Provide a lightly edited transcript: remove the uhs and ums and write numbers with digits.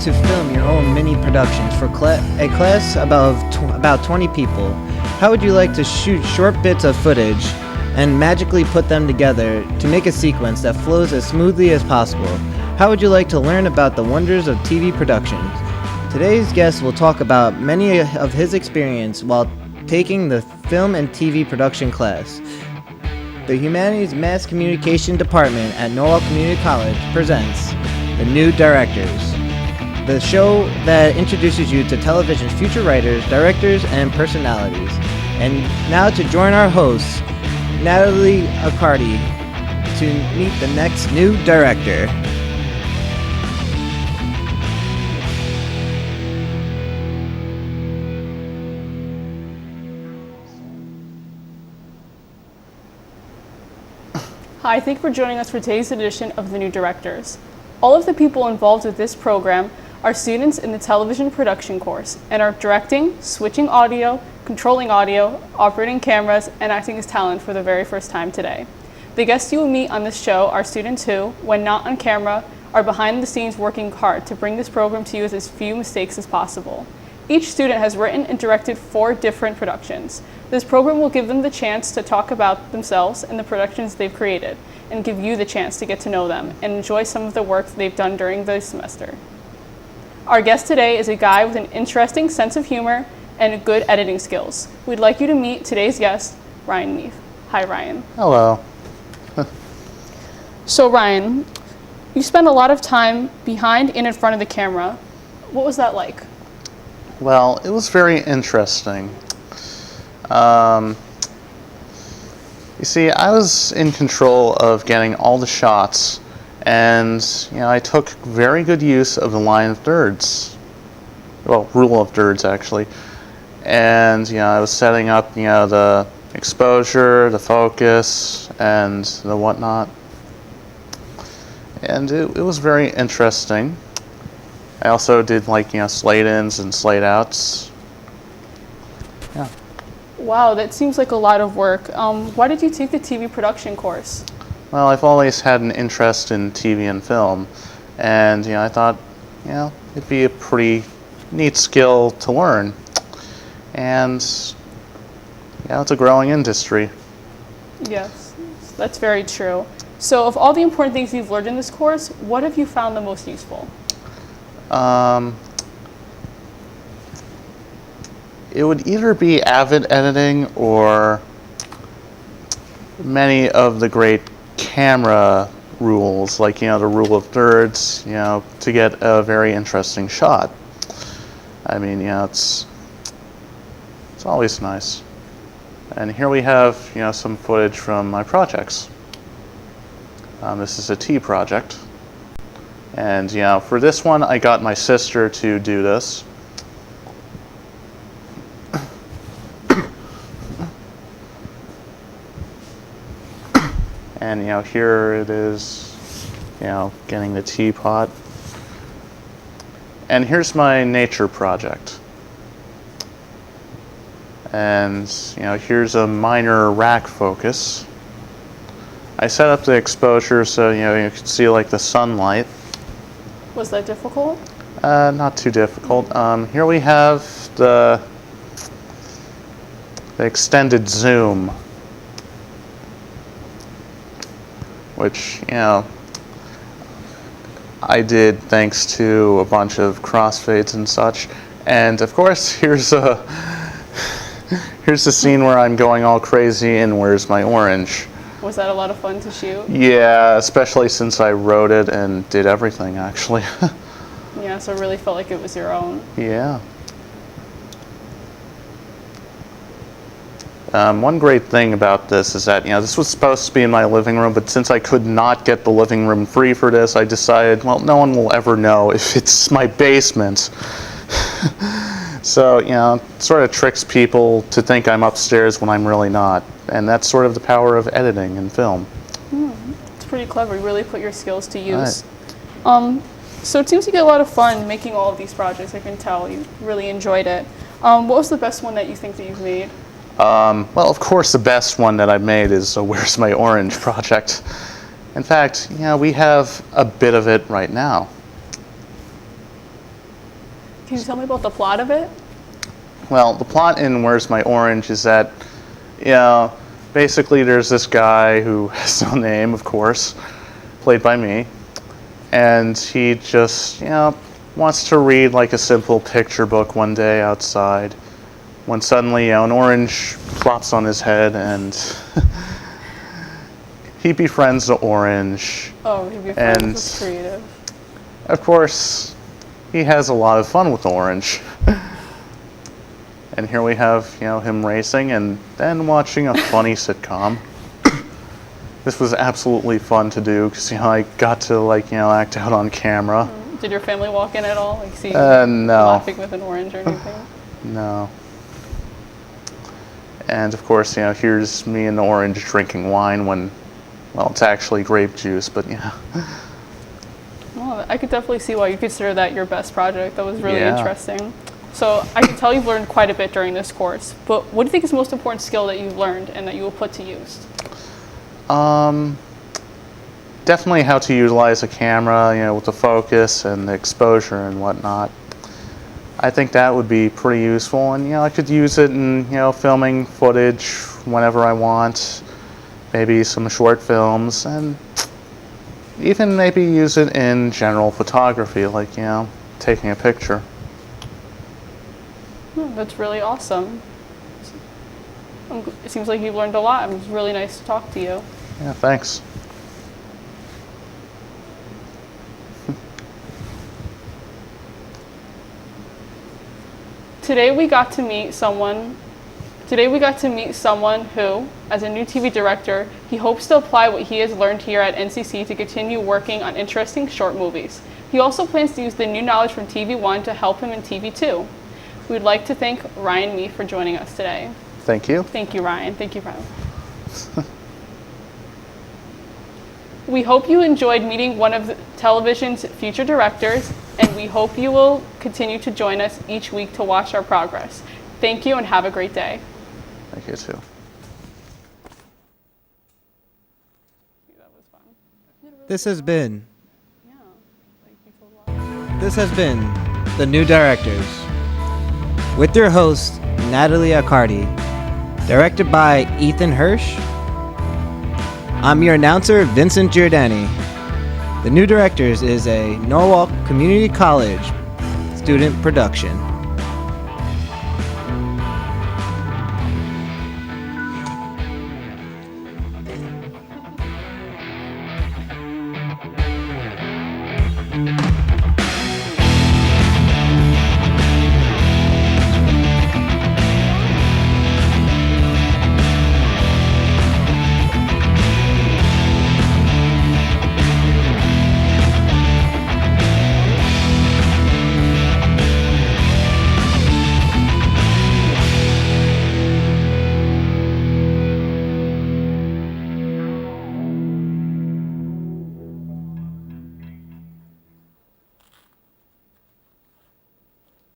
to film your own mini productions for a class about 20 people. How would you like to shoot short bits of footage and magically put them together to make a sequence that flows as smoothly as possible? How would you like to learn about the wonders of TV production? Today's guest will talk about many of his experience while taking the film and TV production class. The Humanities Mass Communication Department at Norwalk Community College presents The New Directors, the show that introduces you to television's future writers, directors, and personalities. And now to join our hosts, Natalie Accardi, to meet the next new director. Hi, thank you for joining us for today's edition of The New Directors. All of the people involved with this program are students in the television production course and are directing, switching audio, controlling audio, operating cameras, and acting as talent for the very first time today. The guests you will meet on this show are students who, when not on camera, are behind the scenes working hard to bring this program to you with as few mistakes as possible. Each student has written and directed 4 different productions. This program will give them the chance to talk about themselves and the productions they've created, and give you the chance to get to know them and enjoy some of the work they've done during the semester. Our guest today is a guy with an interesting sense of humor and good editing skills. We'd like you to meet today's guest, Ryan Meef. Hi, Ryan. Hello. So, Ryan, you spend a lot of time behind and in front of the camera. What was that like? Well, it was very interesting. You see, I was in control of getting all the shots, and I took very good use of the line of thirds. Well, rule of thirds, actually. And I was setting up the exposure, the focus, and the whatnot. And it was very interesting. I also did slate ins and slate outs. Yeah. Wow, that seems like a lot of work. Why did you take the TV production course? Well, I've always had an interest in TV and film, and I thought, it'd be a pretty neat skill to learn. And it's a growing industry. Yes, that's very true. So, of all the important things you've learned in this course, what have you found the most useful? It would either be avid editing or many of the great camera rules, like the rule of thirds, to get a very interesting shot. I mean, it's always nice. And here we have some footage from my projects. This is a tea project. And for this one, I got my sister to do this. And here it is, getting the teapot. And here's my nature project. And here's a minor rack focus. I set up the exposure so you can see the sunlight. Was that difficult? Not too difficult. Here we have the extended zoom, which I did thanks to a bunch of crossfades and such. And of course, here's a scene where I'm going all crazy and where's my orange. Was that a lot of fun to shoot? Yeah, especially since I wrote it and did everything, actually. Yeah, so it really felt like it was your own. Yeah. One great thing about this is that, this was supposed to be in my living room, but since I could not get the living room free for this, I decided, well, no one will ever know if it's my basement. So, it sort of tricks people to think I'm upstairs when I'm really not. And that's sort of the power of editing in film. It's pretty clever. You really put your skills to use. Right. So it seems you get a lot of fun making all of these projects. I can tell you really enjoyed it. What was the best one that you think that you've made? Well, of course, the best one that I've made is Where's My Orange project. In fact, we have a bit of it right now. Can you tell me about the plot of it? Well, the plot in Where's My Orange is that, basically there's this guy who has no name, of course, played by me, and he just, wants to read like a simple picture book one day outside, when suddenly, an orange plops on his head, and he befriends the orange. Oh, he'd be friends. That's creative. Of course, he has a lot of fun with the orange. And here we have, him racing and then watching a funny sitcom. This was absolutely fun to do because, I got to, act out on camera. Did your family walk in at all? Like, see you no. laughing with an orange or anything? No. And, of course, here's me and the orange drinking wine when, well, it's actually grape juice, but yeah. Well, I could definitely see why you consider that your best project. That was really interesting. So I can tell you've learned quite a bit during this course, but what do you think is the most important skill that you've learned and that you will put to use? Definitely how to utilize a camera, with the focus and the exposure and whatnot. I think that would be pretty useful, and I could use it in filming footage whenever I want, maybe some short films, and even maybe use it in general photography, like taking a picture. That's really awesome. It seems like you've learned a lot. It was really nice to talk to you. Yeah, thanks. Today we got to meet someone who, as a new TV director, he hopes to apply what he has learned here at NCC to continue working on interesting short movies. He also plans to use the new knowledge from TV1 to help him in TV2. We'd like to thank Ryan Meef for joining us today. Thank you. Thank you, Ryan. Thank you, Ryan. We hope you enjoyed meeting one of television's future directors, and we hope you will continue to join us each week to watch our progress. Thank you and have a great day. Thank you, too. That was fun. This has been The New Directors, with your host, Natalie Accardi, directed by Ethan Hirsch. I'm your announcer, Vincent Giordani. The New Directors is a Norwalk Community College student production.